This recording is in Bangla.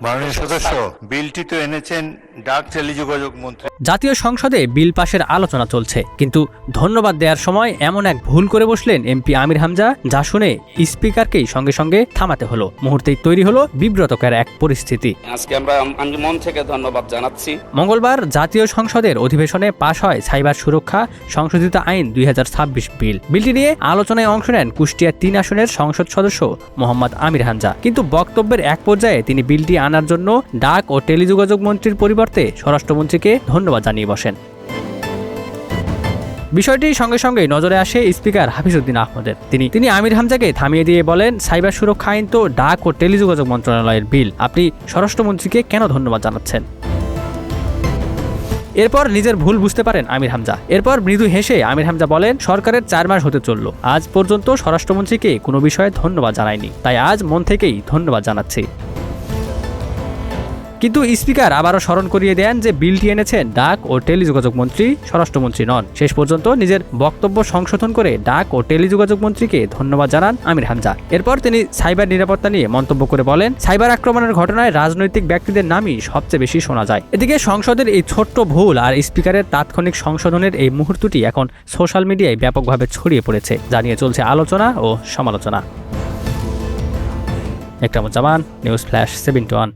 মাননীয় সদস্য, বিলটি তো এনেছেন ডাক টেলিযোগাযোগ মন্ত্রী। জাতীয় সংসদে বিল পাশের আলোচনা চলছে, কিন্তু ধন্যবাদ দেওয়ার সময় এমন এক ভুল করে বসলেন এমপি আমির হামজা, যা শুনে স্পিকারকেই সঙ্গে সঙ্গে থামাতে হলো। মুহূর্তেই তৈরি হলো বিব্রতকর এক পরিস্থিতি। আজকে আমি মন থেকে ধন্যবাদ জানাচ্ছি। মঙ্গলবার জাতীয় সংসদের অধিবেশনে পাশ হয় সাইবার সুরক্ষা সংশোধিত আইন 2026 বিল। বিলটি নিয়ে আলোচনায় অংশ নেন কুষ্টিয়া 3 আসনের সংসদ সদস্য মোহাম্মদ আমির হামজা। কিন্তু বক্তব্যের এক পর্যায়ে তিনি বিলটি আনার জন্য ডাক ও টেলিযোগাযোগ মন্ত্রীর পরিবর্তে স্বরাষ্ট্রমন্ত্রীকে ধন্যবাদ জানিয়ে বসেন। বিষয়টি সঙ্গে সঙ্গে নজরে আসে স্পিকার হাফিজউদ্দিন আহমদের। তিনি আমির হামজাকে থামিয়ে দিয়ে বলেন, সাইবার সুরক্ষা আইন তো ডাক ও টেলিযোগাযোগ মন্ত্রণালয়ের বিল, আপনি স্বরাষ্ট্রমন্ত্রীকে কেন ধন্যবাদ জানাচ্ছেন? এরপর নিজের ভুল বুঝতে পারেন আমির হামজা। এরপর মৃদু হেসে আমির হামজা বলেন, সরকারের 4 মাস হতে চলল, আজ পর্যন্ত স্বরাষ্ট্রমন্ত্রীকে কোনো বিষয়ে ধন্যবাদ জানায়নি, তাই আজ মন থেকেই ধন্যবাদ জানাচ্ছি। কিন্তু স্পিকার আবারও স্মরণ করিয়ে দেন যে বিলটি এনেছেন ডাক ও টেলিযোগাযোগ মন্ত্রী, স্বরাষ্ট্রমন্ত্রী নন। শেষ পর্যন্ত নিজের বক্তব্য সংশোধন করে ডাক ও টেলিযোগাযোগ মন্ত্রীকে ধন্যবাদ জানান আমির হামজা। এরপর তিনি সাইবার নিরাপত্তা নিয়ে মন্তব্য করে বলেন, সাইবার আক্রমণের ঘটনায় রাজনৈতিক ব্যক্তিদের নামই সবচেয়ে বেশি শোনা যায়। এদিকে সংসদের এই ছোট্ট ভুল আর স্পিকারের তাৎক্ষণিক সংশোধনের এই মুহূর্তটি এখন সোশ্যাল মিডিয়ায় ব্যাপকভাবে ছড়িয়ে পড়েছে, যা নিয়ে চলছে আলোচনা ও সমালোচনা। Ekramuzzaman, news flash 7-1।